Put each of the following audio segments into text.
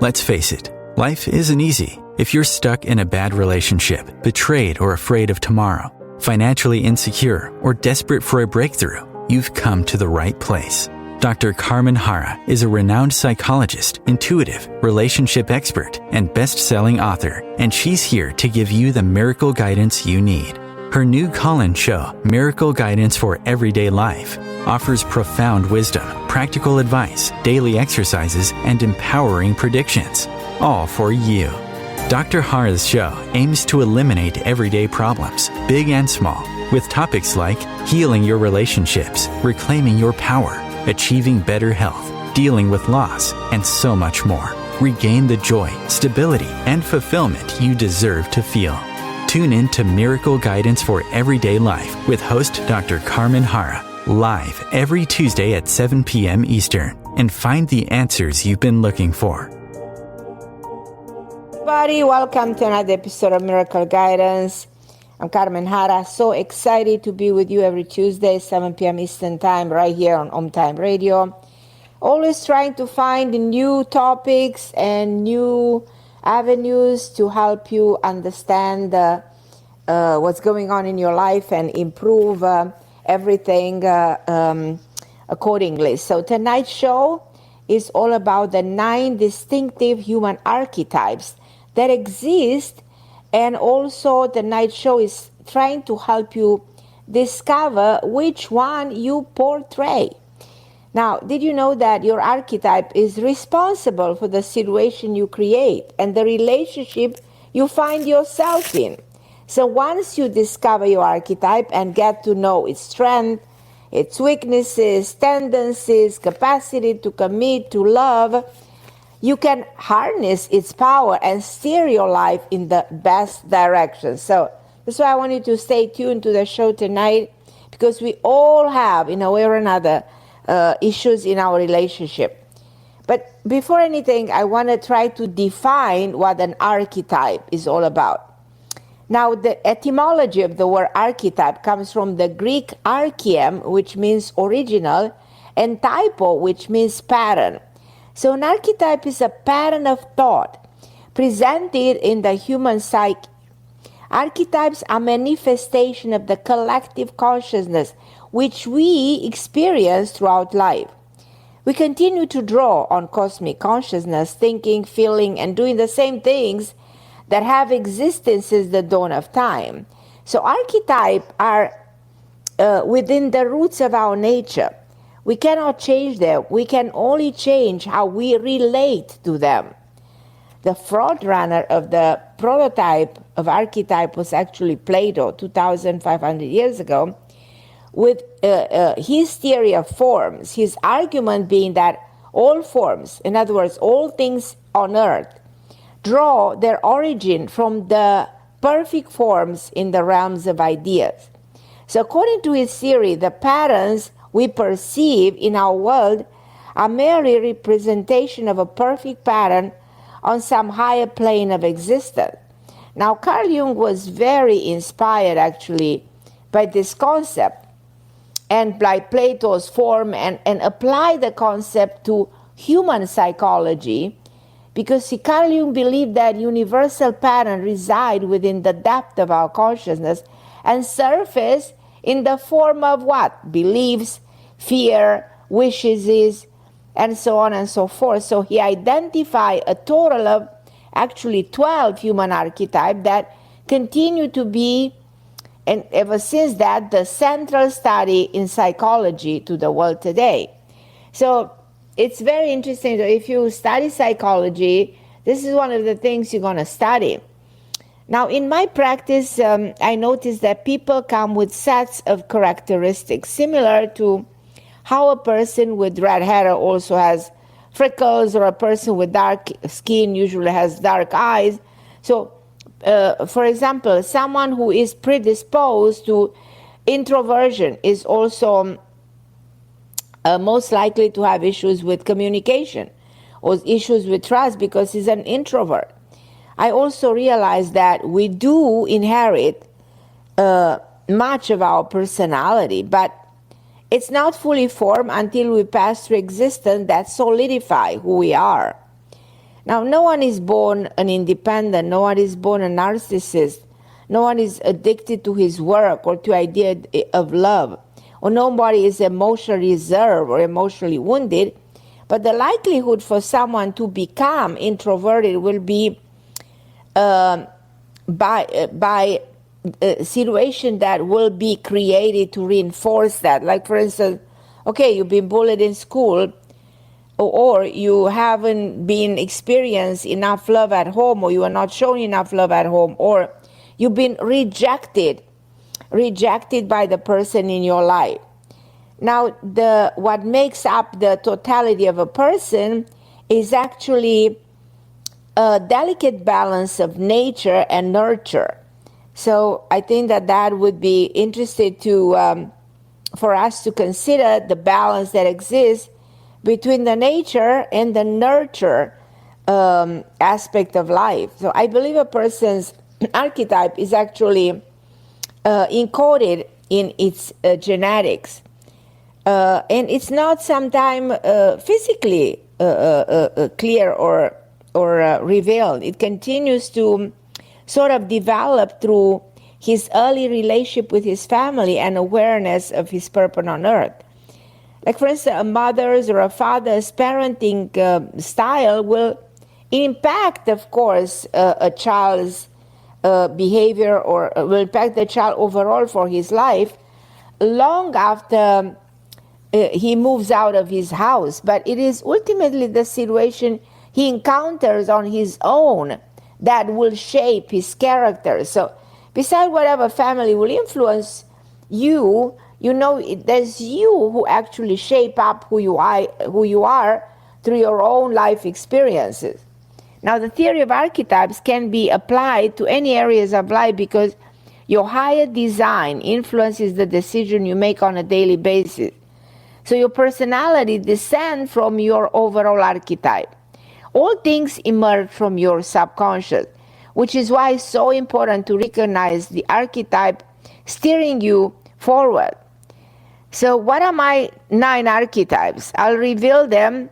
Let's face it, life isn't easy. If you're stuck in a bad relationship, betrayed or afraid of tomorrow, financially insecure, or desperate for a breakthrough, you've come to the right place. Dr. Carmen Harra is a renowned psychologist, intuitive, relationship expert, and best-selling author, and she's here to give you the miracle guidance you need. Her new call-in show, Miracle Guidance for Everyday Life, offers profound wisdom, practical advice, daily exercises, and empowering predictions, all for you. Dr. Harra's show aims to eliminate everyday problems, big and small, with topics like healing your relationships, reclaiming your power, achieving better health, dealing with loss, and so much more. Regain the joy, stability, and fulfillment you deserve to feel. Tune in to Miracle Guidance for Everyday Life with host Dr. Carmen Harra, live every Tuesday at 7 p.m. Eastern, and find the answers you've been looking for. Everybody, welcome to another episode of Miracle Guidance. I'm Carmen Harra. So excited to be with you every Tuesday, 7 p.m. Eastern Time, right here on OMTimes Radio. Always trying to find new topics and new avenues to help you understand what's going on in your life and improve everything accordingly. So tonight's show is all about the 9 distinctive human archetypes that exist, and also the night show is trying to help you discover which one you portray. Now, did you know that your archetype is responsible for the situation you create and the relationship you find yourself in? So once you discover your archetype and get to know its strength, its weaknesses, tendencies, capacity to commit, to love, you can harness its power and steer your life in the best direction. So that's why I want you to stay tuned to the show tonight, because we all have, in a way or another, issues in our relationship. But before anything, I want to try to define what an archetype is all about. Now, the etymology of the word archetype comes from the Greek archeim, which means original, and typo, which means pattern. So an archetype is a pattern of thought presented in the human psyche. Archetypes are manifestation of the collective consciousness which we experience throughout life. We continue to draw on cosmic consciousness, thinking, feeling, and doing the same things that have existed since the dawn of time. So archetypes are within the roots of our nature. We cannot change them. We can only change how we relate to them. The front runner of the prototype of archetype was actually Plato, 2,500 years ago, with his theory of forms, his argument being that all forms, in other words, all things on earth, draw their origin from the perfect forms in the realms of ideas. So according to his theory, the patterns we perceive in our world are merely representation of a perfect pattern on some higher plane of existence. Now, Carl Jung was very inspired, actually, by this concept and by Plato's form, and applied the concept to human psychology, because Carl Jung believed that universal patterns reside within the depth of our consciousness and surface in the form of what? Beliefs, fear, wishes, and so on and so forth. So he identified a total of actually 12 human archetypes that continue to be, and ever since that, the central study in psychology to the world today. So it's very interesting that if you study psychology, this is one of the things you're going to study. Now, in my practice, I noticed that people come with sets of characteristics similar to how a person with red hair also has freckles, or a person with dark skin usually has dark eyes. So, for example, someone who is predisposed to introversion is also most likely to have issues with communication or issues with trust because he's an introvert. I also realized that we do inherit much of our personality, but it's not fully formed until we pass through existence that solidify who we are. Now, no one is born an independent, no one is born a narcissist, no one is addicted to his work or to idea of love, or nobody is emotionally reserved or emotionally wounded, but the likelihood for someone to become introverted will be by a situation that will be created to reinforce that. Like, for instance, okay, you've been bullied in school, or you haven't been experienced enough love at home, or you are not shown enough love at home, or you've been rejected by the person in your life. Now, what makes up the totality of a person is actually a delicate balance of nature and nurture. So I think that would be interesting for us to consider the balance that exists between the nature and the nurture aspect of life. So I believe a person's archetype is actually encoded in its genetics. And it's not sometimes physically clear or revealed. It continues to sort of develop through his early relationship with his family and awareness of his purpose on earth. Like, for instance, a mother's or a father's parenting style will impact, of course, a child's behavior, or will impact the child overall for his life long after he moves out of his house. But it is ultimately the situation he encounters on his own that will shape his character. So besides whatever family will influence you, there's you who actually shape up who you are through your own life experiences. Now, the theory of archetypes can be applied to any areas of life because your higher design influences the decision you make on a daily basis. So your personality descends from your overall archetype. All things emerge from your subconscious, which is why it's so important to recognize the archetype steering you forward. So what are my 9 archetypes? I'll reveal them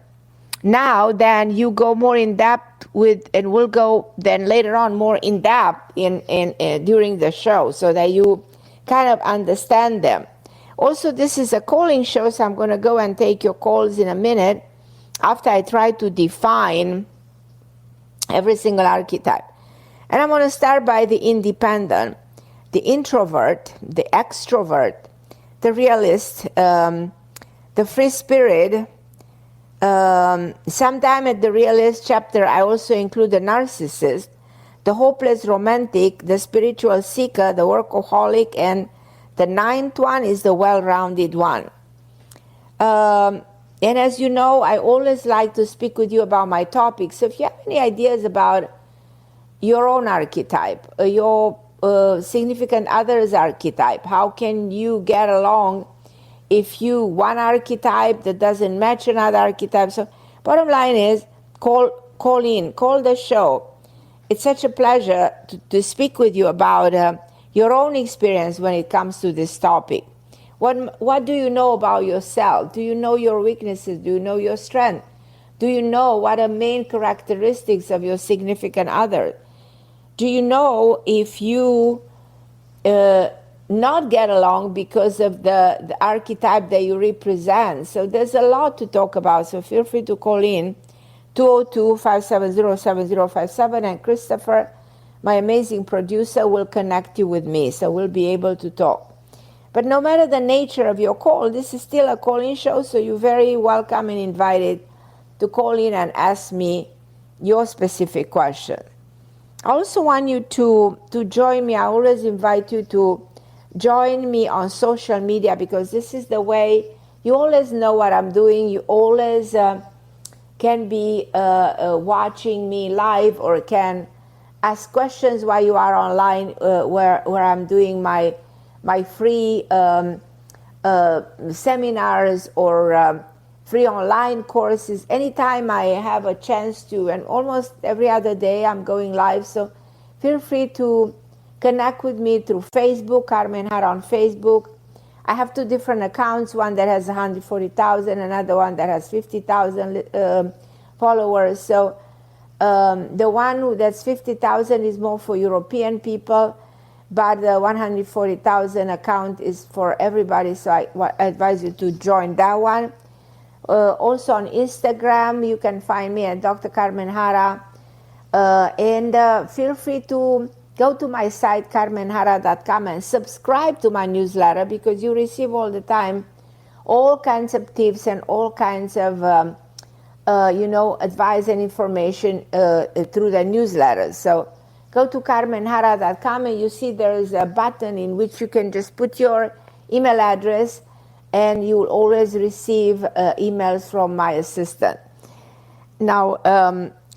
now, then you go more in depth with, and we'll go then later on more in depth during the show so that you kind of understand them. Also, this is a calling show, so I'm going to go and take your calls in a minute after I try to define every single archetype. And I'm going to start by the independent, the introvert, the extrovert, the realist, the free spirit. Sometime at the Realist chapter, I also include the narcissist, the hopeless romantic, the spiritual seeker, the workaholic, and the 9th one is the well-rounded one. And as you know, I always like to speak with you about my topics. So if you have any ideas about your own archetype, your significant other's archetype, how can you get along if one archetype that doesn't match another archetype? So bottom line is, call the show. It's such a pleasure to speak with you about your own experience when it comes to this topic. What do you know about yourself? Do you know your weaknesses? Do you know your strength? Do you know what are main characteristics of your significant other? Do you know if you not get along because of the archetype that you represent? So there's a lot to talk about, so feel free to call in 202-570-7057, and Christopher, my amazing producer, will connect you with me, so we'll be able to talk. But no matter the nature of your call, this is still a call-in show, so you're very welcome and invited to call in and ask me your specific question. I also want you to join me. I always invite you to join me on social media, because this is the way you always know what I'm doing. You always can be watching me live, or can ask questions while you are online, where I'm doing my free seminars or free online courses. Anytime I have a chance to, and almost every other day I'm going live. So feel free to connect with me through Facebook, Carmen Harra on Facebook. I have 2 different accounts, one that has 140,000, another one that has 50,000 followers. So The one that's 50,000 is more for European people, but the 140,000 account is for everybody, so I advise you to join that one. Also on Instagram, you can find me at Dr. Carmen Harra. And feel free to go to my site, carmenharra.com, and subscribe to my newsletter, because you receive all the time all kinds of tips and all kinds of advice and information through the newsletter. So go to carmenharra.com, and you see there is a button in which you can just put your email address, and you will always receive emails from my assistant. Now,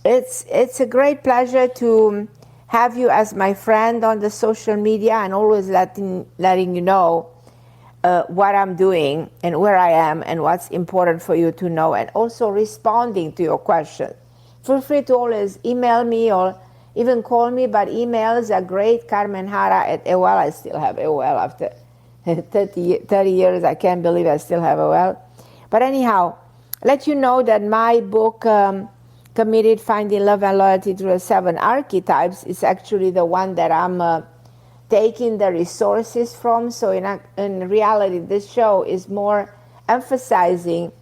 it's a great pleasure to have you as my friend on the social media, and always letting you know what I'm doing and where I am and what's important for you to know, and also responding to your questions. Feel free to always email me or even call me, but emails are great. Carmen Harra at AOL. I still have AOL after 30 years. I can't believe I still have AOL. But anyhow, let you know that my book, Committed: Finding Love and Loyalty Through the 7 Archetypes, is actually the one that I'm taking the resources from. So in reality, this show is more emphasizing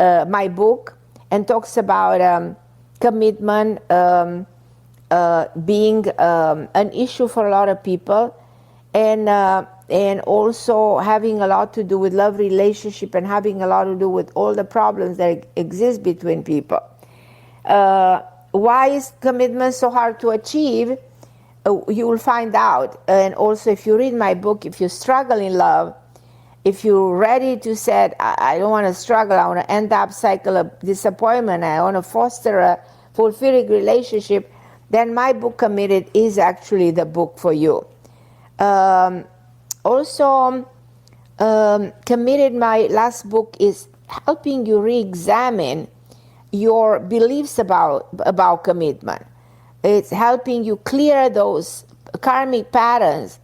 my book, and talks about commitment being an issue for a lot of people, and also having a lot to do with love relationship, and having a lot to do with all the problems that exist between people. Why is commitment so hard to achieve? You will find out. And also, if you read my book, if you struggle in love, if you're ready to say, I don't want to struggle, I want to end up cycle of disappointment, I want to foster a fulfilling relationship, then my book, Committed, is actually the book for you. Committed, my last book, is helping you re-examine your beliefs about commitment. It's helping you clear those karmic patterns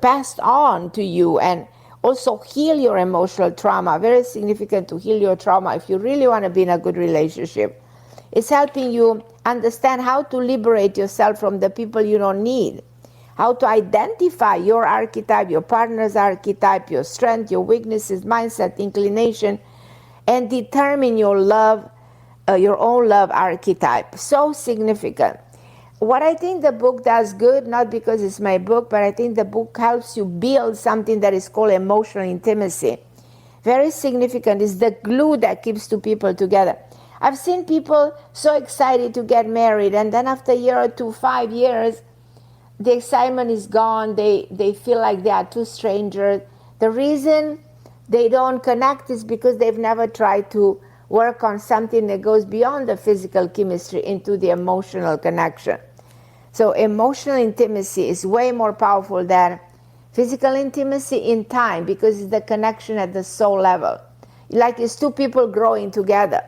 passed on to you, and also heal your emotional trauma. Very significant to heal your trauma if you really want to be in a good relationship. It's helping you understand how to liberate yourself from the people you don't need, how to identify your archetype, your partner's archetype, your strength, your weaknesses, mindset, inclination, and determine your love, your own love archetype. So significant. What I think the book does good, not because it's my book, but I think the book helps you build something that is called emotional intimacy. Very significant. It's the glue that keeps two people together. I've seen people so excited to get married, and then after a year or two, 5 years, the excitement is gone. They feel like they are two strangers. The reason they don't connect is because they've never tried to work on something that goes beyond the physical chemistry into the emotional connection. So emotional intimacy is way more powerful than physical intimacy in time, because it's the connection at the soul level. Like it's two people growing together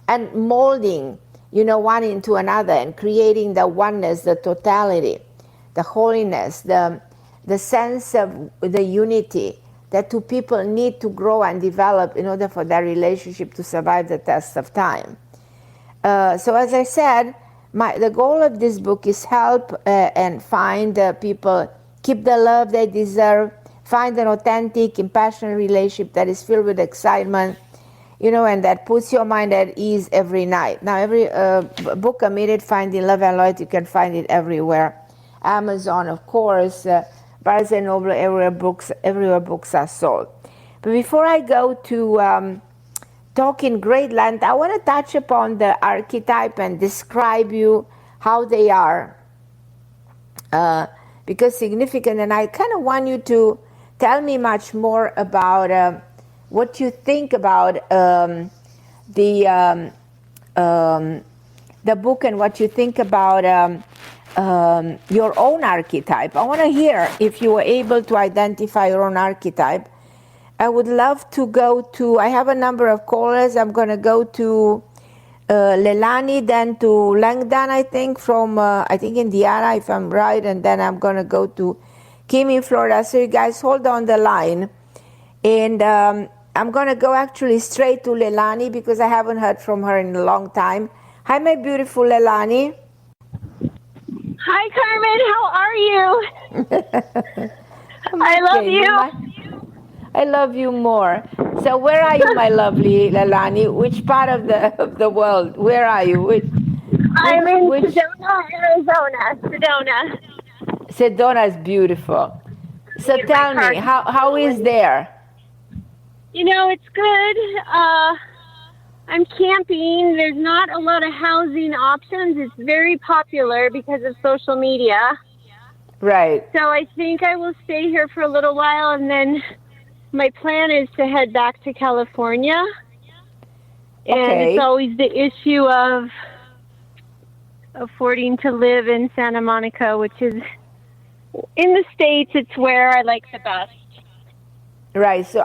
and molding, one into another, and creating the oneness, the totality, the holiness, the sense of the unity that two people need to grow and develop in order for their relationship to survive the test of time. So as I said, the goal of this book is help and find people, keep the love they deserve, find an authentic, compassionate relationship that is filled with excitement, and that puts your mind at ease every night. Now, every book, Committed: Finding Love and Loyalty, you can find it everywhere. Amazon, of course, Barnes & Noble, everywhere books are sold. But before I go to talk in great length, I want to touch upon the archetype and describe you how they are, because significant, and I kind of want you to tell me much more about what you think about the book, and what you think about your own archetype. I want to hear if you were able to identify your own archetype. I would love to go to, I have a number of callers. I'm going to go to Lelani, then to Langdan, I think, from, Indiana, if I'm right, and then I'm going to go to Kim in Florida. So you guys hold on the line. And I'm going to go actually straight to Lelani, because I haven't heard from her in a long time. Hi, my beautiful Elani. Hi, Carmen. How are you? I love Okay, you. I love you more. So where are you, my lovely Lalani? Which part of the world? Where are you? I'm in Which Sedona, Arizona. Sedona. Sedona is beautiful. So Get my tell car me, just how is going. there? You know, it's good. I'm camping. There's not a lot of housing options. It's very popular because of social media. Right. So I think I will stay here for a little while, and then my plan is to head back to California. And it's Okay. always the issue of affording to live in Santa Monica, which is in the States, it's where I like the best. Right. So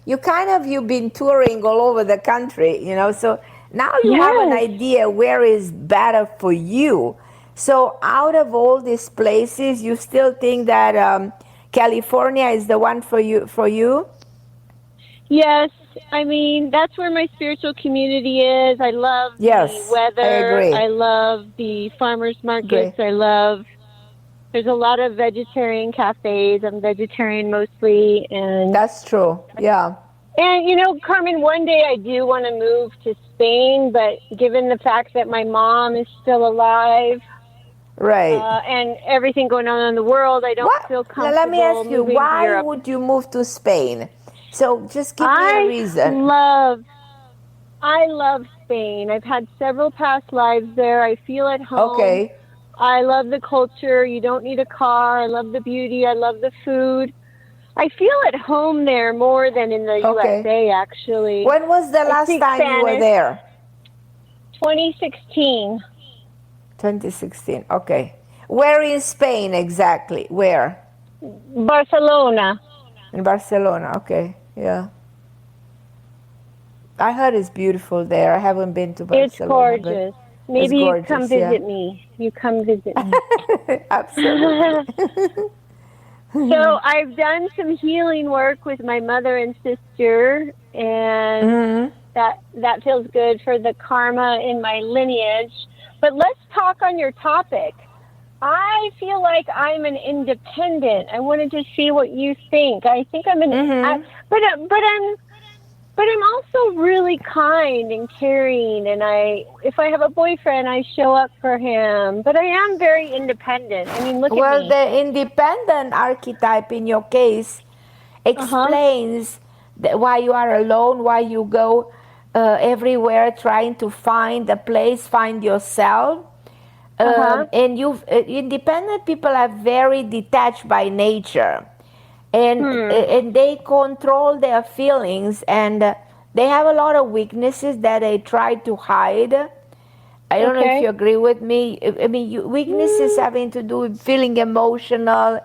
you've been touring all over the country, so now you have an Yes. idea where is better for you. So out of all these places, you still think that California is the one for you? Yes. I mean, that's where my spiritual community is. I love the Yes, I weather. agree. I love the farmers markets. There's a lot of vegetarian cafes. I'm vegetarian mostly. That's true. Yeah. And, Carmen, one day I do want to move to Spain, but given the fact that my mom is still alive, Right. and everything going on in the world, I don't feel Now, let me comfortable ask you, moving to why Europe. would you move to Spain? So just give me a I reason. love Spain. I've had several past lives there. I feel at home. Okay. I love the culture. You don't need a car. I love the beauty. I love the food. I feel at home there more than in the USA, actually. When was the last time you were there? 2016. 2016. Okay. Where in Spain exactly? Where? Barcelona. In Barcelona. Okay. Yeah. I heard it's beautiful there. I haven't been to Barcelona. It's gorgeous. Maybe you come visit yeah. me. You come visit me. Absolutely. So I've done some healing work with my mother and sister, and that feels good for the karma in my lineage. But let's talk on your topic. I feel like I'm an independent. I wanted to see what you think. I think I'm but I'm also really kind and caring, and if I have a boyfriend, I show up for him. But I am very independent. I mean, look at me. Well, the independent archetype in your case explains why you are alone, why you go everywhere trying to find a place, find yourself. And independent people are very detached by nature. And they control their feelings, and they have a lot of weaknesses that they try to hide. I don't know if you agree with me. I mean, weaknesses having to do with feeling emotional,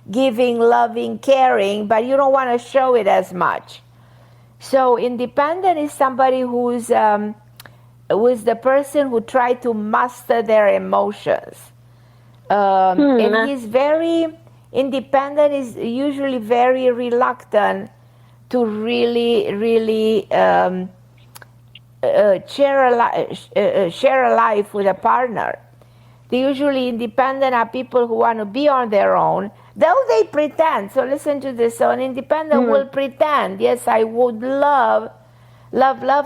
giving, loving, caring, but you don't want to show it as much. So independent is somebody who's the person who try to master their emotions. And he's very independent, is usually very reluctant to really share a life with a partner. The usually independent are people who want to be on their own, though they pretend. So listen to this. So an independent will pretend, yes, I would love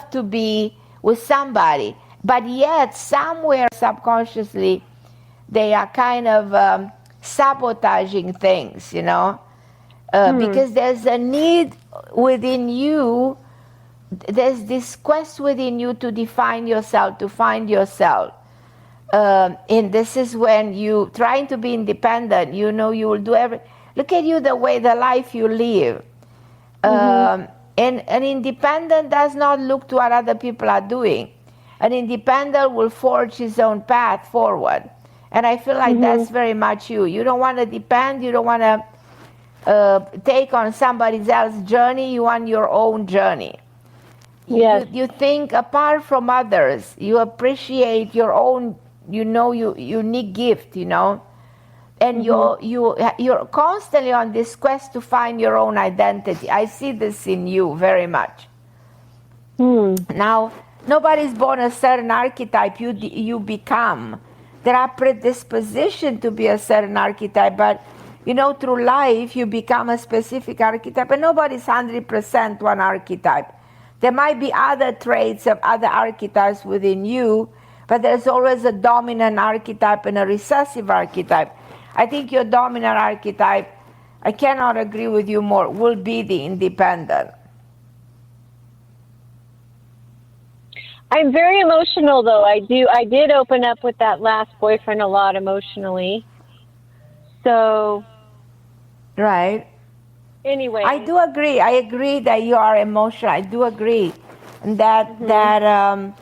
to be with somebody. But yet, somewhere subconsciously, they are kind of sabotaging things, because there's a need within you, there's this quest within you to define yourself, to find yourself. And this is when you trying to be independent, you will do everything. Look at you, the life you live. And an independent does not look to what other people are doing. An independent will forge his own path forward. And I feel like that's very much you. You don't want to depend. You don't want to take on somebody else's journey. You want your own journey. Yes. You think apart from others. You appreciate your own, your unique gift, And you're constantly on this quest to find your own identity. I see this in you very much. Now, Nobody's born a certain archetype. You become. There are predisposition to be a certain archetype, but through life you become a specific archetype, and nobody's 100% one archetype. There might be other traits of other archetypes within you, but there's always a dominant archetype and a recessive archetype. I think your dominant archetype, I cannot agree with you more, will be the independent. I'm very emotional, though. I did open up with that last boyfriend a lot emotionally. So. Right. Anyway. I do agree. I agree that you are emotional. I do agree. And that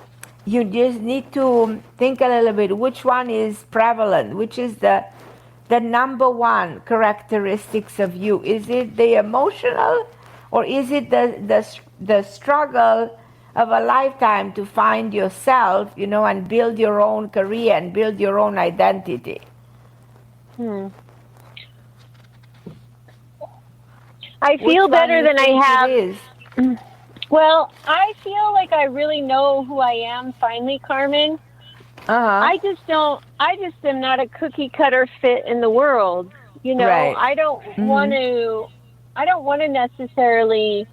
you just need to think a little bit which one is prevalent, which is the number one characteristics of you. Is it the emotional, or is it the struggle of a lifetime to find yourself, and build your own career and build your own identity? I feel better than I have. Well, I feel like I really know who I am finally, Carmen. I just am not a cookie cutter fit in the world. Right. I don't want to necessarily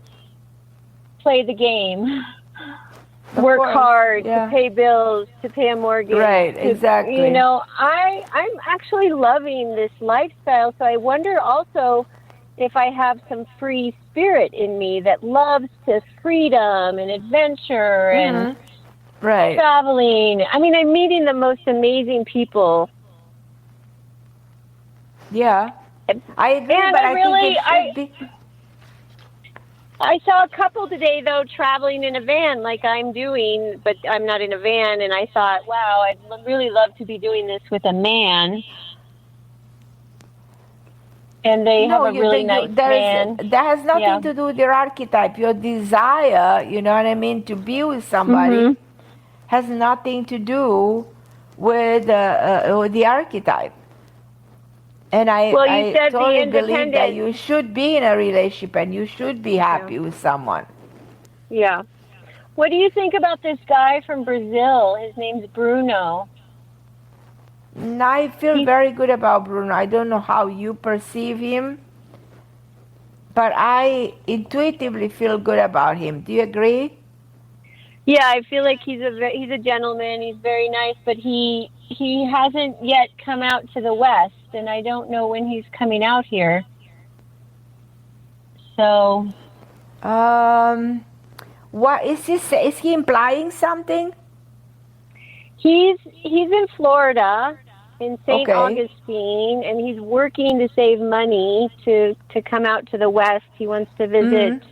play the game. Work hard to pay bills, to pay a mortgage. Right, exactly. I'm actually loving this lifestyle, so I wonder also if I have some free spirit in me that loves to freedom and adventure and traveling. I mean, I'm meeting the most amazing people. Yeah, I agree, and but I think it should be. I saw a couple today, though, traveling in a van like I'm doing, but I'm not in a van, and I thought, wow, I'd really love to be doing this with a man. And they have a really nice man. That has nothing to do with your archetype. Your desire, you know what I mean, to be with somebody has nothing to do with the archetype. And I totally believe that you should be in a relationship and you should be happy with someone. Yeah. What do you think about this guy from Brazil? His name's Bruno. I feel very good about Bruno. I don't know how you perceive him, but I intuitively feel good about him. Do you agree? Yeah, I feel like he's a gentleman. He's very nice, but he hasn't yet come out to the West, and I don't know when he's coming out here. So, what is he? Is he implying something? He's in Florida, in St. Augustine, and he's working to save money to come out to the West. He wants to visit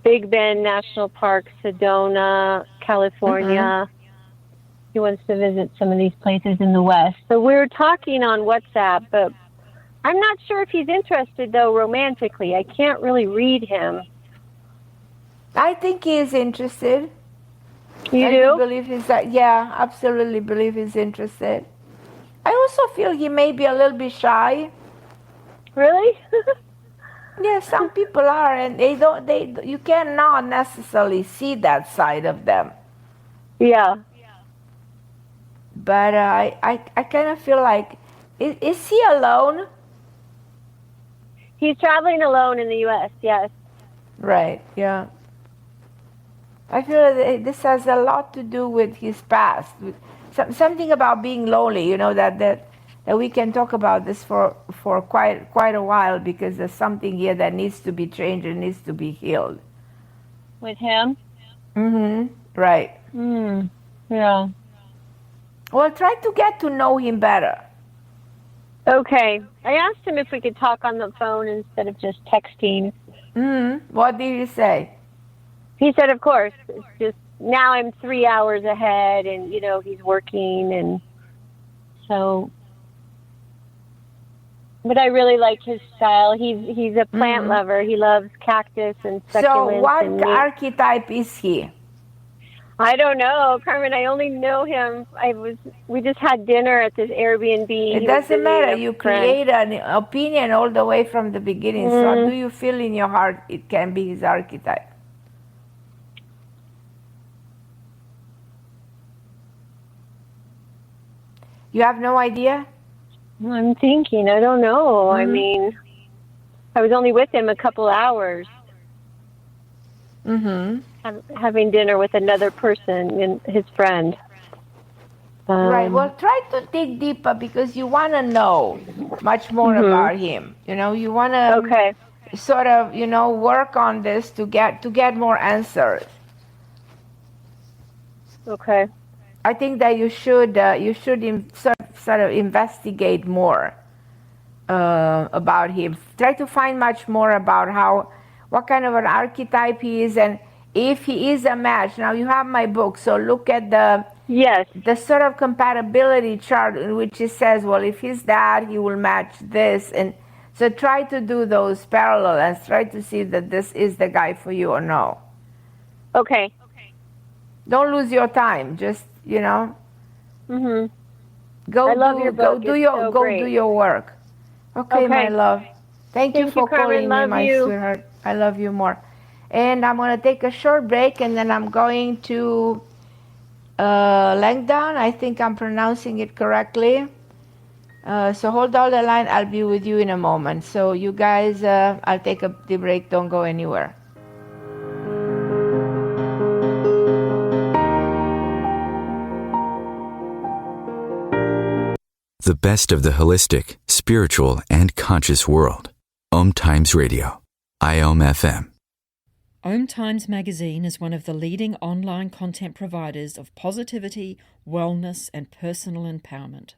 Big Bend National Park, Sedona, California. He wants to visit some of these places in the West. So we're talking on WhatsApp, but I'm not sure if he's interested, though, romantically. I can't really read him. I think he is interested. You do? I believe yeah, absolutely believe he's interested. I also feel he may be a little bit shy. Really? Yeah, some people are, and you cannot necessarily see that side of them. Yeah. But I kind of feel like, is he alone? He's traveling alone in the U.S., yes. Right, yeah. I feel that this has a lot to do with his past. Something about being lonely, that we can talk about this for quite a while, because there's something here that needs to be changed and needs to be healed. With him? Right. Yeah. Well, try to get to know him better. Okay. I asked him if we could talk on the phone instead of just texting. What did he say? He said, of course. It's just now I'm 3 hours ahead, and, he's working, and so... But I really like his style. He's a plant lover. He loves cactus and succulents. So what archetype is he? I don't know, Carmen. I only know him. We just had dinner at this Airbnb. It doesn't matter. You create an opinion all the way from the beginning. So do you feel in your heart it can be his archetype? You have no idea? I'm thinking. I don't know. I mean, I was only with him a couple hours. Having dinner with another person and his friend. Right. Well, try to dig deeper because you want to know much more about him. You know, you want to sort of, you know, work on this to get more answers. Okay. I think that you should sort of investigate more about him. Try to find much more about what kind of an archetype he is, and if he is a match. Now you have my book, so look at the sort of compatibility chart in which it says, well, if he's that, he will match this, and so try to do those parallels. Try to see that this is the guy for you or no. Okay. Don't lose your time. Just, you know. I love your book. Do your work. Okay, my love. Thank you for calling me, my sweetheart. I love you more. And I'm going to take a short break, and then I'm going to Langdon. I think I'm pronouncing it correctly. So hold on the line. I'll be with you in a moment. So you guys, I'll take the break. Don't go anywhere. The best of the holistic, spiritual, and conscious world. OMTimes Radio. IOM FM. OMTimes magazine is one of the leading online content providers of positivity, wellness, and personal empowerment.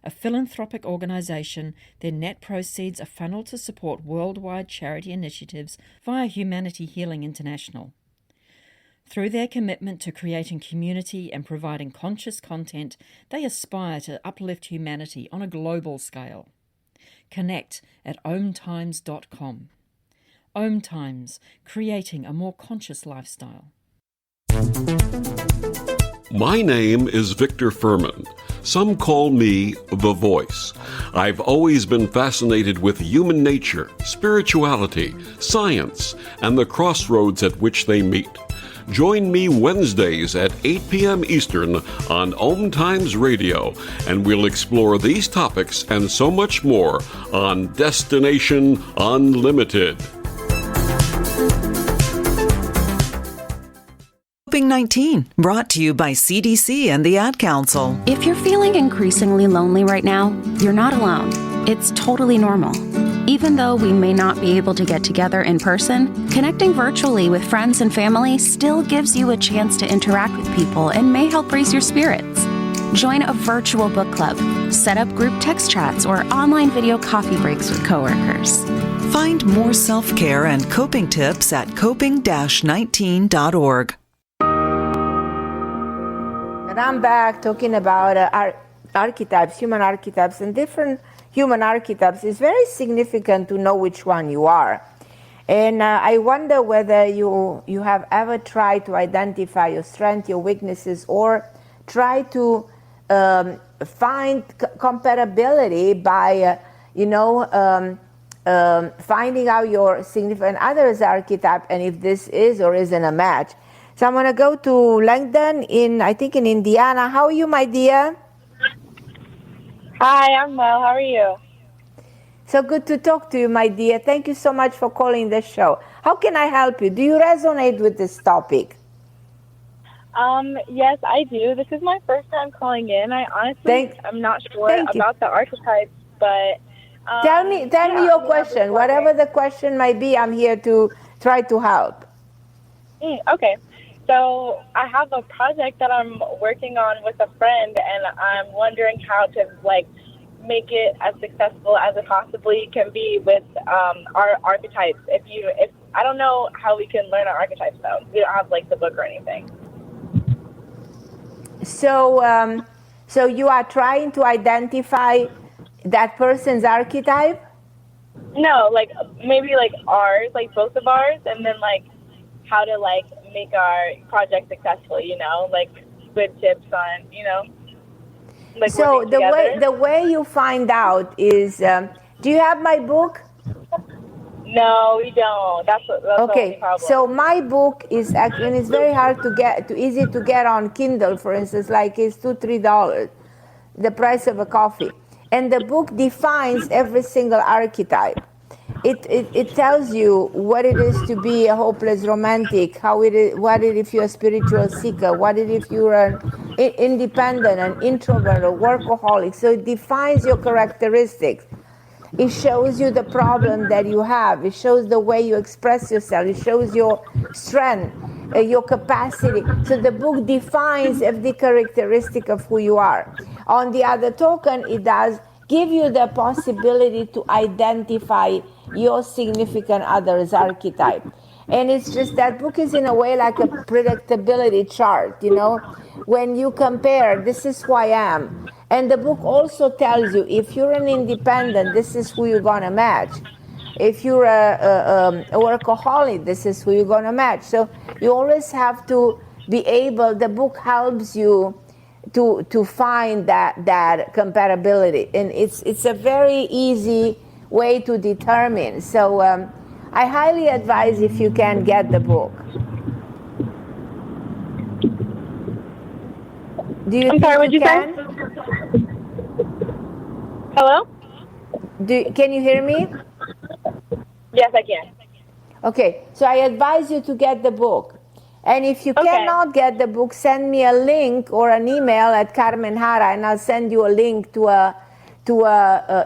A philanthropic organisation, their net proceeds are funneled to support worldwide charity initiatives via Humanity Healing International. Through their commitment to creating community and providing conscious content, they aspire to uplift humanity on a global scale. Connect at omtimes.com. OMTimes, creating a more conscious lifestyle. My name is Victor Furman. Some call me The Voice. I've always been fascinated with human nature, spirituality, science, and the crossroads at which they meet. Join me Wednesdays at 8 p.m. Eastern on OMTimes Radio, and we'll explore these topics and so much more on Destination Unlimited. COVID-19, brought to you by CDC and the Ad Council. If you're feeling increasingly lonely right now, you're not alone. It's totally normal. Even though we may not be able to get together in person, connecting virtually with friends and family still gives you a chance to interact with people and may help raise your spirits. Join a virtual book club, set up group text chats, or online video coffee breaks with coworkers. Find more self-care and coping tips at coping-19.org. And I'm back talking about archetypes, human archetypes, and different human archetypes. It's very significant to know which one you are. And I wonder whether you have ever tried to identify your strengths, your weaknesses, or try to find compatibility by, finding out your significant other's archetype and if this is or isn't a match. So I'm going to go to Langdon in Indiana. How are you, my dear? Hi, I'm well. How are you? So good to talk to you, my dear. Thank you so much for calling the show. How can I help you? Do you resonate with this topic? Yes, I do. This is my first time calling in. I honestly, I'm not sure about the archetypes, but tell me your question. Whatever the question might be, I'm here to try to help. Okay. So I have a project that I'm working on with a friend, and I'm wondering how to make it as successful as it possibly can be with our archetypes. If I don't know how we can learn our archetypes though. We don't have the book or anything. So you are trying to identify that person's archetype? No, maybe ours, both of ours, and then how to make our project successful, good tips on, so the way you find out is, do you have my book? No, we don't. That's okay. The only problem. So my book is it's very hard to get, easy to get on Kindle, for instance, it's $2-3. the price of a coffee. And the book defines every single archetype. It tells you what it is to be a hopeless romantic, what it if you're a spiritual seeker, what it if you're an independent, an introvert, a workaholic. So it defines your characteristics. It shows you the problem that you have. It shows the way you express yourself. It shows your strength, your capacity. So the book defines every characteristic of who you are. On the other token, it does give you the possibility to identify your significant other's archetype. And it's just that book is in a way like a predictability chart, you know, when you compare, this is who I am. And the book also tells you if you're an independent, this is who you're going to match. If you're a workaholic, this is who you're going to match. So you always have to be able, the book helps you to find that compatibility. And it's a very easy way to determine. So I highly advise if you can get the book. Do you I'm sorry, what'd you say? Hello? Can you hear me? Yes, I can. Okay, so I advise you to get the book. And if you cannot get the book, send me a link or an email at Carmen Harra, and I'll send you a link to a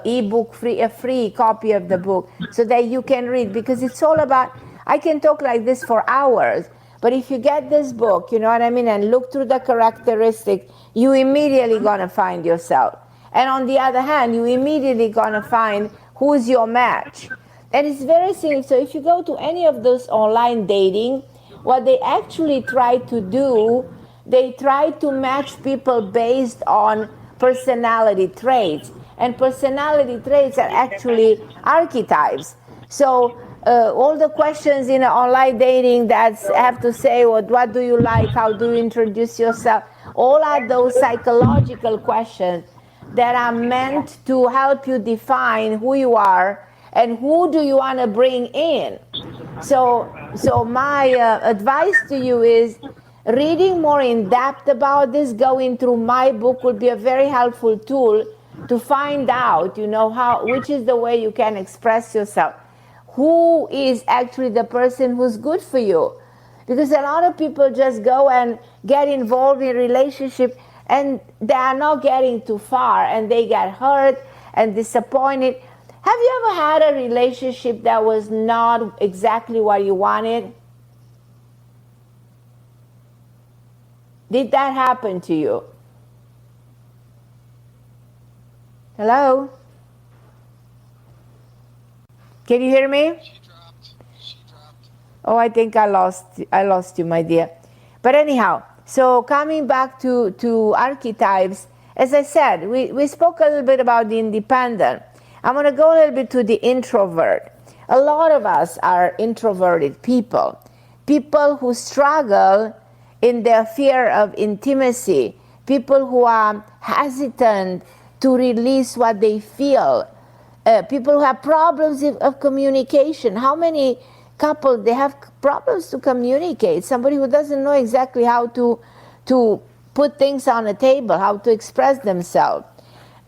ebook, a free copy of the book, so that you can read. Because it's all about, I can talk like this for hours, but if you get this book, you know what I mean, and look through the characteristics, you immediately gonna find yourself. And on the other hand, you immediately gonna find who's your match. And it's very simple. So if you go to any of those online dating, what they actually try to do, they try to match people based on personality traits. And personality traits are actually archetypes. So all the questions in online dating that have to say, what do you like? How do you introduce yourself? All are those psychological questions that are meant to help you define who you are and who do you want to bring in. So my advice to you is reading more in depth about this, going through my book would be a very helpful tool to find out, you know, which is the way you can express yourself. Who is actually the person who's good for you? Because a lot of people just go and get involved in relationship and they are not getting too far and they get hurt and disappointed. Have you ever had a relationship that was not exactly what you wanted? Did that happen to you? Hello? Can you hear me? She dropped. Oh, I think I lost you, my dear. But anyhow, so coming back to archetypes, as I said, we spoke a little bit about the independent. I'm going to go a little bit to the introvert. A lot of us are introverted people who struggle in their fear of intimacy, people who are hesitant to release what they feel, people who have problems of communication. How many couples, they have problems to communicate? Somebody who doesn't know exactly how to put things on a table, how to express themselves.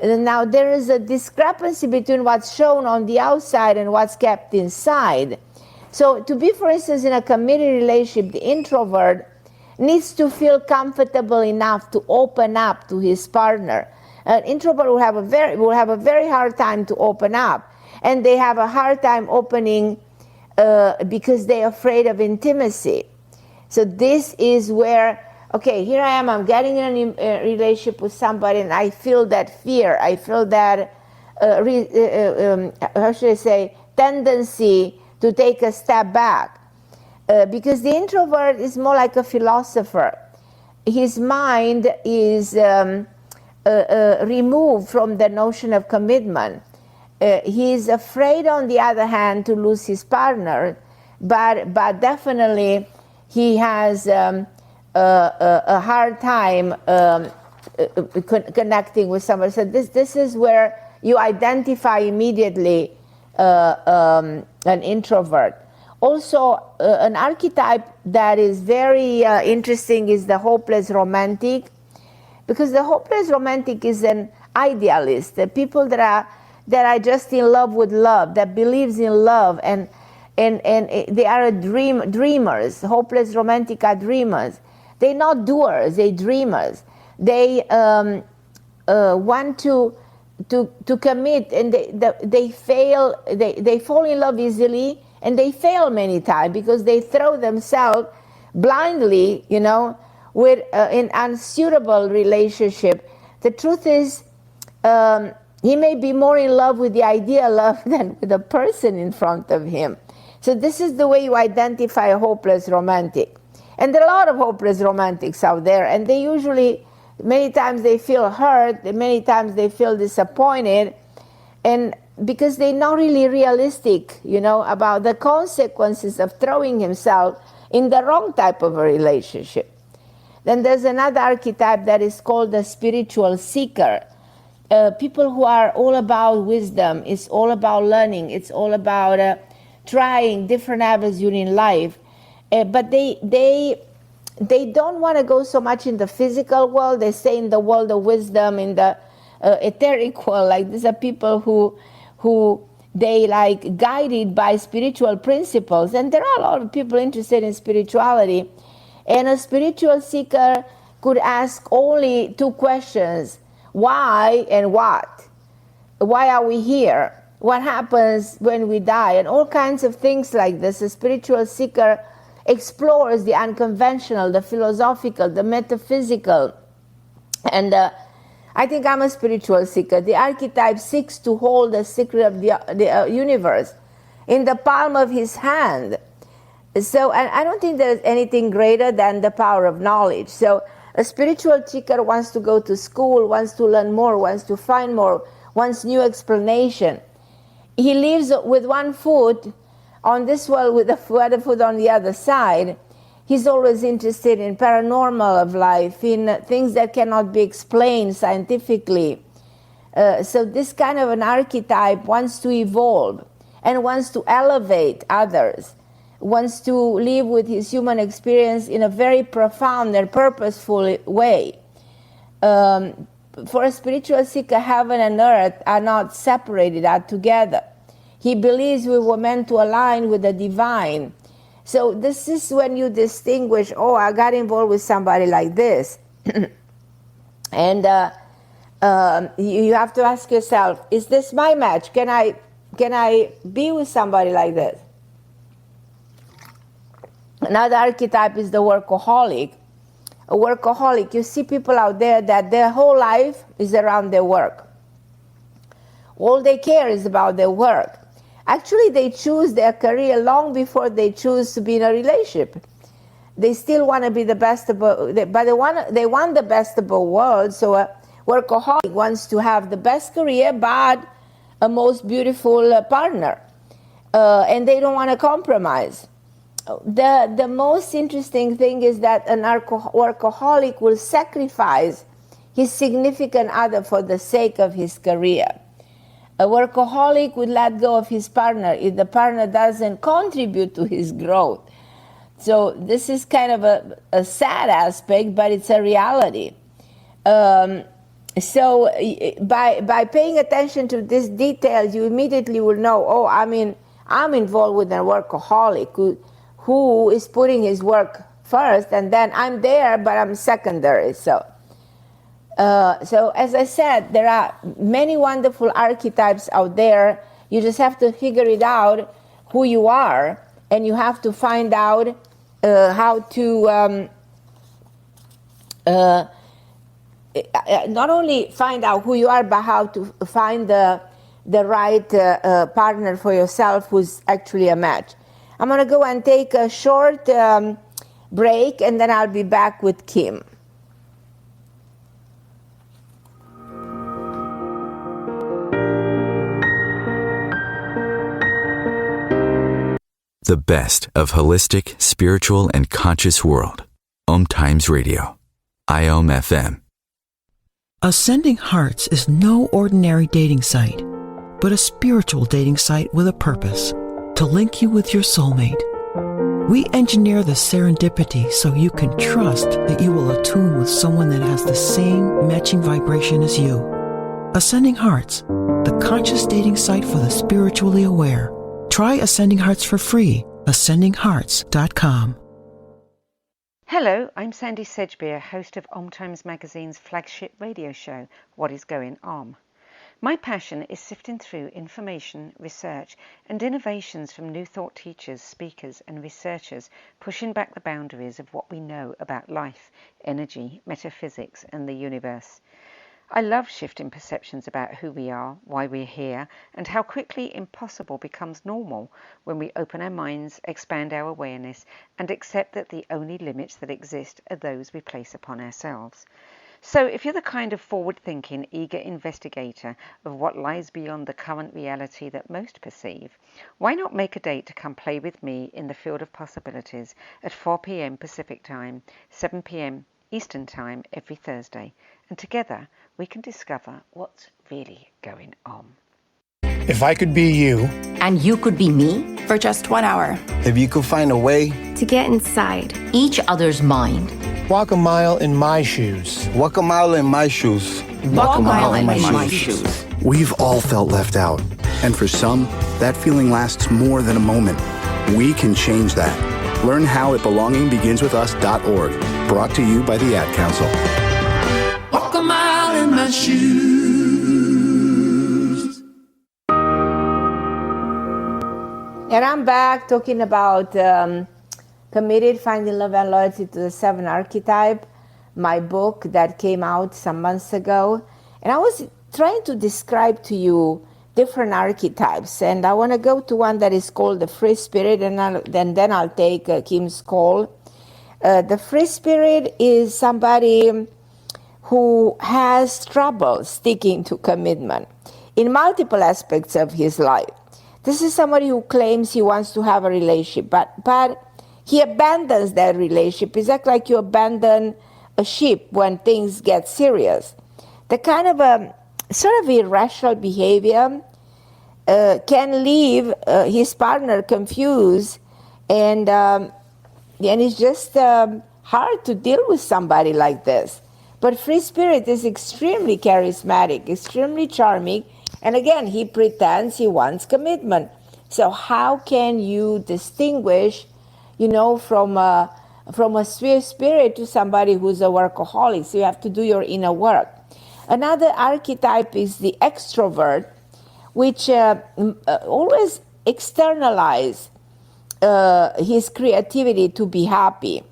Now, there is a discrepancy between what's shown on the outside and what's kept inside. So to be, for instance, in a committed relationship, the introvert needs to feel comfortable enough to open up to his partner. An introvert will have a very hard time to open up. And they have a hard time opening because they're afraid of intimacy. So this is where, okay, here I am, I'm getting in a relationship with somebody and I feel that fear, I feel that, how should I say, tendency to take a step back. Because the introvert is more like a philosopher. His mind is removed from the notion of commitment. He's afraid, on the other hand, to lose his partner, but definitely he has a hard time connecting with somebody. So this is where you identify immediately an introvert. Also, an archetype that is very interesting is the hopeless romantic, because the hopeless romantic is an idealist. The people that are just in love with love, that believes in love, and they are dreamers. Hopeless romantic are dreamers. They're not doers. They're dreamers. They want to commit, and they fail. They fall in love easily, and they fail many times because they throw themselves blindly, with an unsuitable relationship. The truth is, he may be more in love with the idea of love than with the person in front of him. So this is the way you identify a hopeless romantic. And there are a lot of hopeless romantics out there, and they usually, many times they feel hurt, many times they feel disappointed, and because they're not really realistic, about the consequences of throwing himself in the wrong type of a relationship. Then there's another archetype that is called the spiritual seeker. People who are all about wisdom, it's all about learning, it's all about trying different avenues in life. But they don't want to go so much in the physical world. They stay in the world of wisdom, in the etheric world. Like these are people who they like guided by spiritual principles. And there are a lot of people interested in spirituality. And a spiritual seeker could ask only two questions: why and what? Why are we here? What happens when we die? And all kinds of things like this. A spiritual seeker explores the unconventional, the philosophical, the metaphysical. And I think I'm a spiritual seeker. The archetype seeks to hold the secret of the universe in the palm of his hand. So, and I don't think there's anything greater than the power of knowledge. So a spiritual seeker wants to go to school, wants to learn more, wants to find more, wants new explanation. He lives with one foot on this world with the other foot on the other side. He's always interested in paranormal of life, in things that cannot be explained scientifically. So this kind of an archetype wants to evolve and wants to elevate others, wants to live with his human experience in a very profound and purposeful way. For a spiritual seeker, heaven and earth are not separated, are together. He believes we were meant to align with the divine. So this is when you distinguish, oh, I got involved with somebody like this. And you have to ask yourself, is this my match? Can I be with somebody like this? Another archetype is the workaholic. A workaholic, you see people out there that their whole life is around their work. All they care is about their work. Actually, they choose their career long before they choose to be in a relationship. They still want to be the best of both, but they want the best of both worlds. So a workaholic wants to have the best career, but a most beautiful partner. And they don't want to compromise. The most interesting thing is that an workaholic will sacrifice his significant other for the sake of his career. A workaholic would let go of his partner if the partner doesn't contribute to his growth. So this is kind of a sad aspect, but it's a reality. So by paying attention to these details, you immediately will know, oh, I'm involved with a workaholic who is putting his work first, and then I'm there, but I'm secondary. So as I said, there are many wonderful archetypes out there. You just have to figure it out who you are, and you have to find out how to not only find out who you are, but how to find the right partner for yourself who's actually a match. I'm going to go and take a short break, and then I'll be back with Kim. The best of holistic, spiritual, and conscious world. OMTimes Radio. IOM FM. Ascending Hearts is no ordinary dating site, but a spiritual dating site with a purpose to link you with your soulmate. We engineer the serendipity so you can trust that you will attune with someone that has the same matching vibration as you. Ascending Hearts, the conscious dating site for the spiritually aware. Try Ascending Hearts for free. AscendingHearts.com. Hello, I'm Sandy Sedgbeer, host of OMTimes magazine's flagship radio show, What is Going On? My passion is sifting through information, research, and innovations from new thought teachers, speakers, and researchers pushing back the boundaries of what we know about life, energy, metaphysics, and the universe. I love shifting perceptions about who we are, why we're here, and how quickly impossible becomes normal when we open our minds, expand our awareness, and accept that the only limits that exist are those we place upon ourselves. So if you're the kind of forward-thinking, eager investigator of what lies beyond the current reality that most perceive, why not make a date to come play with me in the field of possibilities at 4 p.m. Pacific Time, 7 p.m. Eastern Time every Thursday, and together we can discover what's really going on. If I could be you, and you could be me, for just 1 hour, if you could find a way to get inside each other's mind, walk a mile in my shoes. Walk a mile in my shoes. Walk a mile in my shoes. We've all felt left out. And for some, that feeling lasts more than a moment. We can change that. Learn how at belongingbeginswithus.org. Brought to you by the Ad Council. Walk a mile in my shoes. And I'm back talking about Committed, Finding Love and Loyalty to the 7 Archetype, my book that came out some months ago. And I was trying to describe to you different archetypes. And I want to go to one that is called the Free Spirit, and then I'll take Kim's call. The Free Spirit is somebody who has trouble sticking to commitment in multiple aspects of his life. This is somebody who claims he wants to have a relationship, but he abandons that relationship. It's like you abandon a ship when things get serious. The kind of a sort of irrational behavior can leave his partner confused, and it's just hard to deal with somebody like this. But Free Spirit is extremely charismatic, extremely charming, and again, he pretends he wants commitment. So how can you distinguish, from a Free Spirit to somebody who's a workaholic? So you have to do your inner work. Another archetype is the Extrovert, which always externalize his creativity to be happy.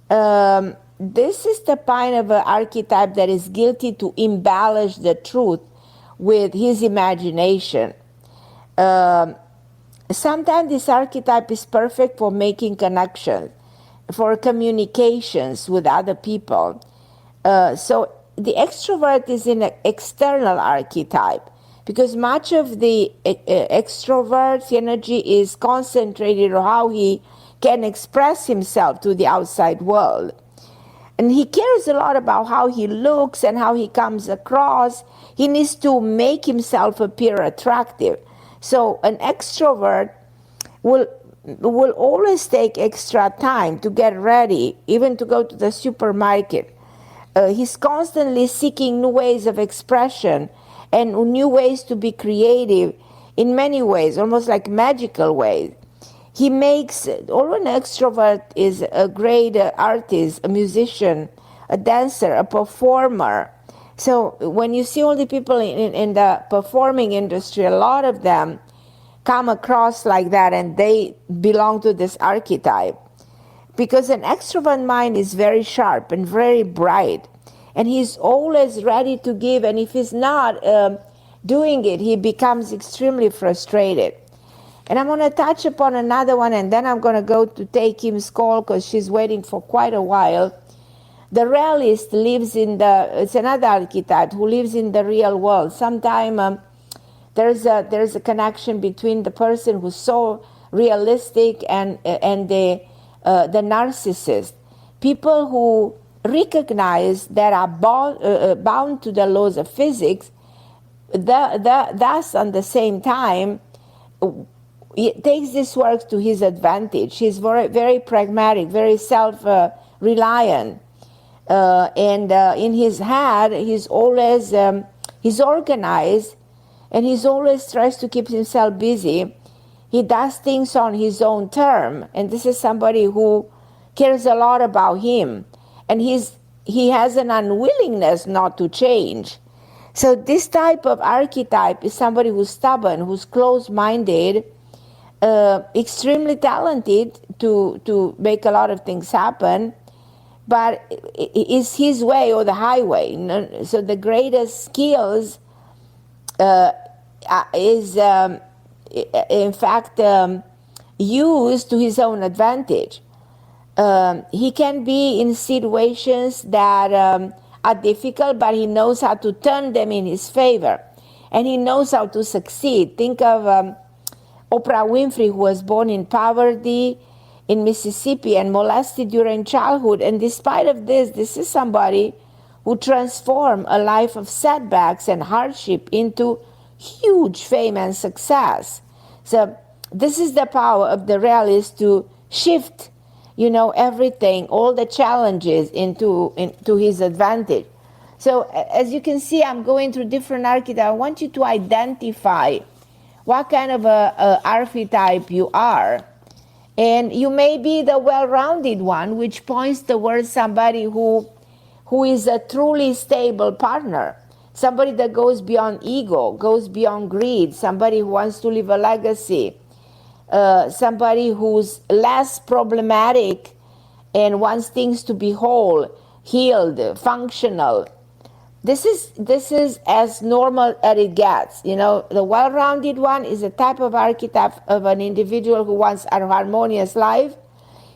This is the kind of archetype that is guilty to embellish the truth with his imagination. Sometimes this archetype is perfect for making connections, for communications with other people. So the extrovert is an external archetype, because much of the extrovert's energy is concentrated on how he can express himself to the outside world. And he cares a lot about how he looks and how he comes across. He needs to make himself appear attractive. So an extrovert will always take extra time to get ready, even to go to the supermarket. He's constantly seeking new ways of expression and new ways to be creative in many ways, almost like magical ways. He makes, although an extrovert is a great artist, a musician, a dancer, a performer. So when you see all the people in the performing industry, a lot of them come across like that, and they belong to this archetype. Because an extrovert mind is very sharp and very bright, and he's always ready to give, and if he's not doing it, he becomes extremely frustrated. And I'm going to touch upon another one, and then I'm going to go to take Kim's call because she's waiting for quite a while. The Realist lives it's another archetype who lives in the real world. Sometimes there's a connection between the person who's so realistic and the narcissist. People who recognize that are bound to the laws of physics, thus, at the same time, he takes this work to his advantage. He's very, very pragmatic, very self-reliant. And in his head, he's always, he's organized, and he's always tries to keep himself busy. He does things on his own term, and this is somebody who cares a lot about him. And he has an unwillingness not to change. So this type of archetype is somebody who's stubborn, who's closed-minded, extremely talented to make a lot of things happen, but it's his way or the highway. So the greatest skills is, in fact, used to his own advantage. He can be in situations that are difficult, but he knows how to turn them in his favor, and he knows how to succeed. Think of Oprah Winfrey, who was born in poverty in Mississippi and molested during childhood, and despite of this is somebody who transformed a life of setbacks and hardship into huge fame and success. So this is the power of the realist, to shift, everything, all the challenges into his advantage. So as you can see, I'm going through different archetypes. I want you to identify what kind of a archetype you are. And you may be the well-rounded one, which points towards somebody who is a truly stable partner, somebody that goes beyond ego, goes beyond greed, somebody who wants to leave a legacy, somebody who's less problematic and wants things to be whole, healed, functional. This is as normal as it gets. The well-rounded one is a type of archetype of an individual who wants a harmonious life.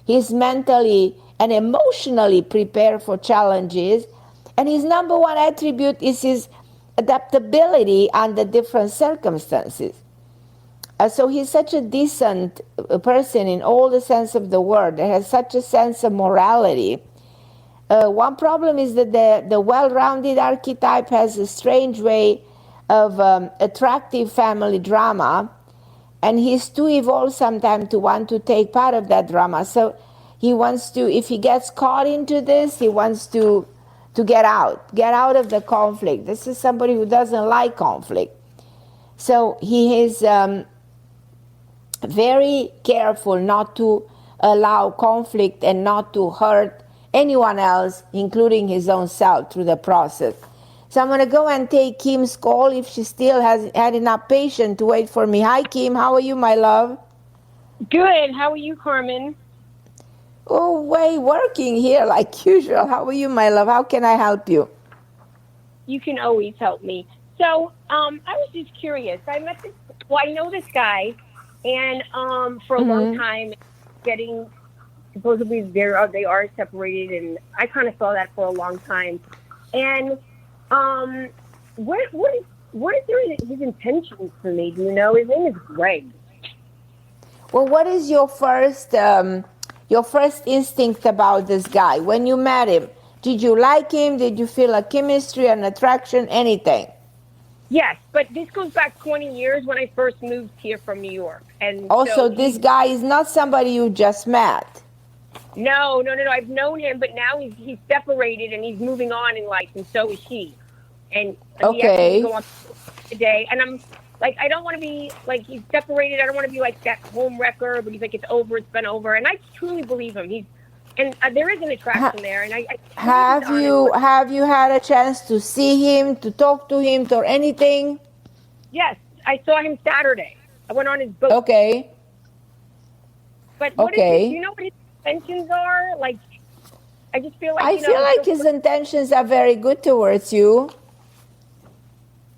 He's mentally and emotionally prepared for challenges, and his number one attribute is his adaptability under different circumstances. So he's such a decent person in all the sense of the word, that has such a sense of morality. One problem is that the well-rounded archetype has a strange way of attractive family drama, and he's too evolved sometimes to want to take part of that drama. So he wants to, if he gets caught into this, he wants to get out of the conflict. This is somebody who doesn't like conflict. So he is very careful not to allow conflict and not to hurt anyone else, including his own self, through the process. So I'm going to go and take Kim's call if she still has had enough patience to wait for me. Hi, Kim. How are you, my love? Good. How are you, Carmen? Oh, working here like usual. How are you, my love? How can I help you? You can always help me. So I was just curious. I know this guy, and for a long time, supposedly they are separated, and I kind of saw that for a long time. And what is his intentions for me? Do you know? His name is Greg. Well, what is your first instinct about this guy when you met him? Did you like him? Did you feel a chemistry, an attraction, anything? Yes, but this goes back 20 years when I first moved here from New York. And also, this guy is not somebody you just met. No. I've known him, but now he's separated and he's moving on in life, and so is she. And okay. He has to go on today, and I'm like, I don't want to be like, he's separated. I don't want to be like that home wrecker, but he's like, it's over, it's been over, and I truly believe him. There is an attraction there, and I have you had a chance to see him, to talk to him, or anything? Yes, I saw him Saturday. I went on his boat. Okay. But do you know what his intentions are? Like, I just feel like I feel like his intentions are very good towards you.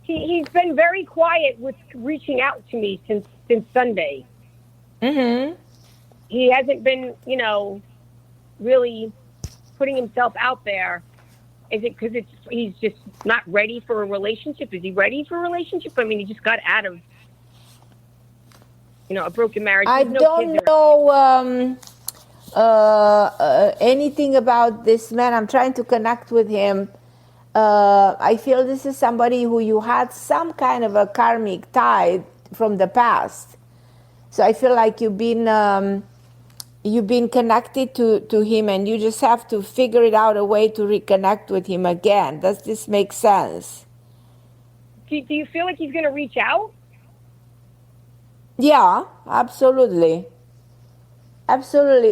He's been very quiet with reaching out to me since Sunday. Mm-hmm. He hasn't been, really putting himself out there. Is it because he's just not ready for a relationship? Is he ready for a relationship? I mean, he just got out of, a broken marriage. I don't know anything about this man. I'm trying to connect with him. I feel this is somebody who you had some kind of a karmic tie from the past. So I feel like you've been connected to him, and you just have to figure it out a way to reconnect with him again. Does this make sense? Do you feel like he's going to reach out? Yeah, absolutely. Absolutely.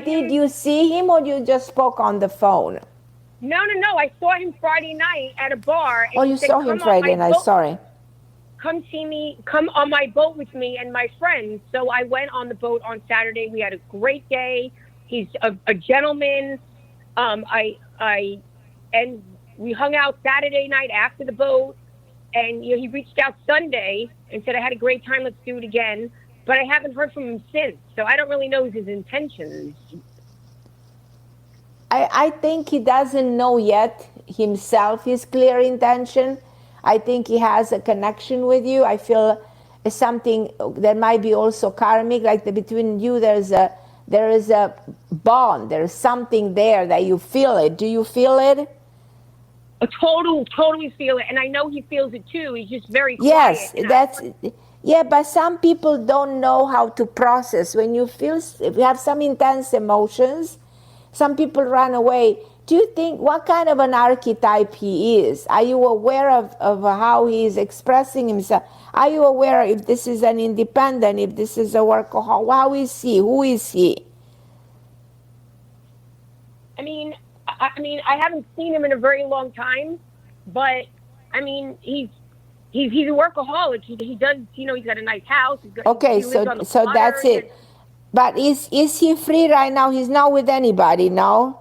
Did you see him, or you just spoke on the phone? No. I saw him Friday night at a bar. And you saw him Friday night. Sorry. Come see me. Come on my boat with me and my friends. So I went on the boat on Saturday. We had a great day. He's a gentleman. And we hung out Saturday night after the boat. And he reached out Sunday and said, I had a great time. Let's do it again. But I haven't heard from him since. So I don't really know his intentions. I think he doesn't know yet himself his clear intention. I think he has a connection with you. I feel it's something that might be also karmic, like between you there is a bond. There's something there that you feel it. Do you feel it? Totally feel it. And I know he feels it too. He's just very quiet. Yes, but some people don't know how to process. When you have some intense emotions, some people run away. Do you think, what kind of an archetype he is? Are you aware of how he is expressing himself? Are you aware if this is an independent, if this is a workaholic? How is he? Who is he? I mean, I haven't seen him in a very long time, but I mean, he's a workaholic. He does, he's got a nice house. Okay, so that's it. But is he free right now? He's not with anybody, no?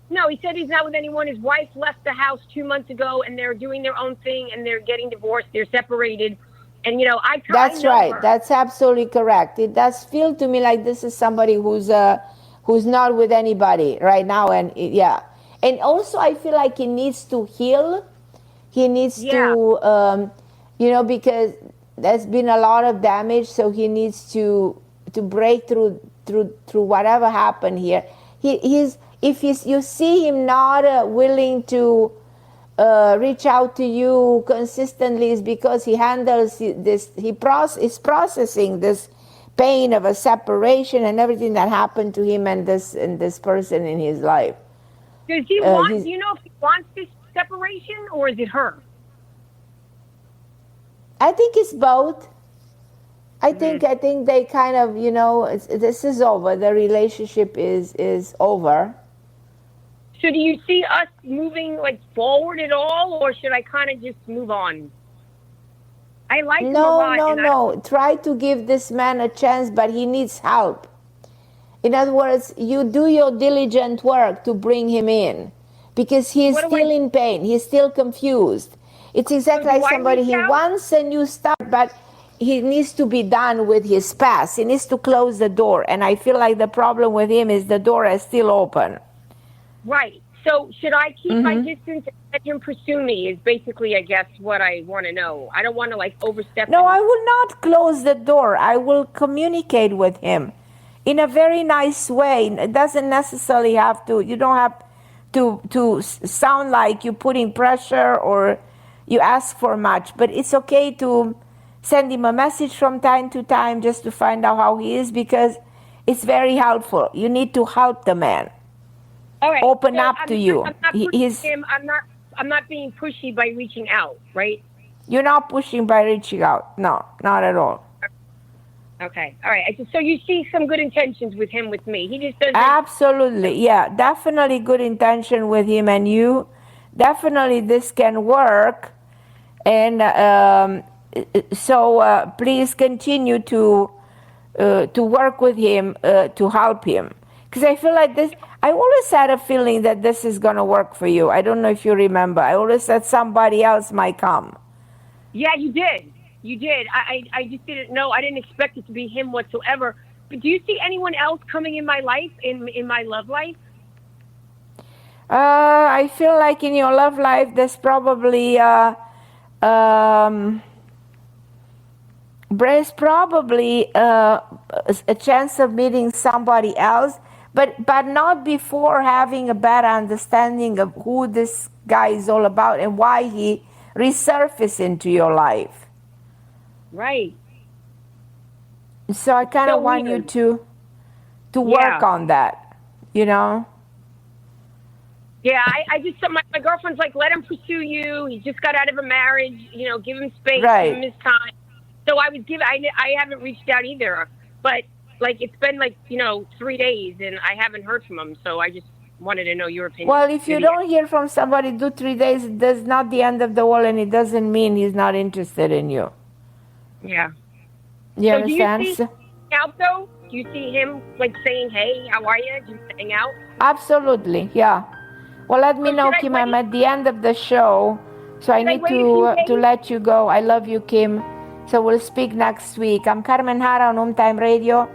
No, he said he's not with anyone. His wife left the house 2 months ago, and they're doing their own thing, and they're getting divorced. They're separated. And, That's right. Her. That's absolutely correct. It does feel to me like this is somebody who's not with anybody right now. And, And also I feel like he needs to heal. He needs to, because there's been a lot of damage, so he needs to break through whatever happened here. If you see him not willing to reach out to you consistently, is because he handles this. Is processing this pain of a separation and everything that happened to him and this person in his life. Does he want? Do you know if he wants this separation, or is it her? I think it's both. I think they kind of, this is over. The relationship is over. So do you see us moving forward at all, or should I kind of just move on? I like him a lot. No. Try to give this man a chance, but he needs help. In other words, you do your diligent work to bring him in, because he's still in pain. He's still confused. It's exactly like somebody he wants a new start, but he needs to be done with his past. He needs to close the door. And I feel like the problem with him is the door is still open. Right. So should I keep my distance and let him pursue me is basically, I guess, what I want to know. I don't want to overstep. No, I will not close the door. I will communicate with him in a very nice way. It doesn't necessarily have to, you don't have to sound like you're putting pressure or you ask for much, but it's okay to send him a message from time to time just to find out how he is, because it's very helpful. You need to help the man. All right. Open up to you. I'm not being pushy by reaching out, right? You're not pushing by reaching out. No, not at all. Okay. All right. So you see some good intentions with him, with me. He just doesn't. Absolutely. Yeah, definitely good intention with him and you. Definitely this can work. And so please continue to work with him, to help him. Because I feel like this, I always had a feeling that this is going to work for you. I don't know if you remember. I always said somebody else might come. Yeah, you did. You did. I just didn't know. I didn't expect it to be him whatsoever. But do you see anyone else coming in my life, in my love life? I feel like in your love life, there's probably a chance of meeting somebody else, but not before having a better understanding of who this guy is all about and why he resurfaced into your life. Right. So I kind of want you to work on that, you know? Yeah, I just, my girlfriend's like, let him pursue you. He just got out of a marriage, you know, give him space, give him his time. So I haven't reached out either, but like, it's been like, you know, 3 days and I haven't heard from him. So I just wanted to know your opinion. Well, if you don't hear from somebody, do 3 days, that's not the end of the world, and it doesn't mean he's not interested in you. Yeah. You understand? Do you see him out though? Do you see him like saying, hey, how are you? Do you hang out? Absolutely, yeah. Well, let me know, Kim. I'm at the end of the show, so I need to let you go. I love you, Kim. So we'll speak next week. I'm Carmen Harra on OMTime Radio.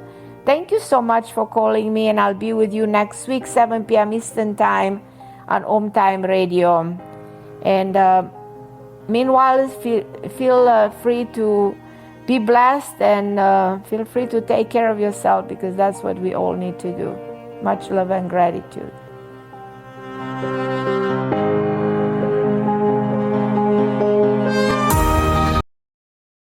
Thank you so much for calling me, and I'll be with you next week, 7 p.m. Eastern Time on OMTime Radio. And meanwhile, feel free to be blessed and feel free to take care of yourself, because that's what we all need to do. Much love and gratitude.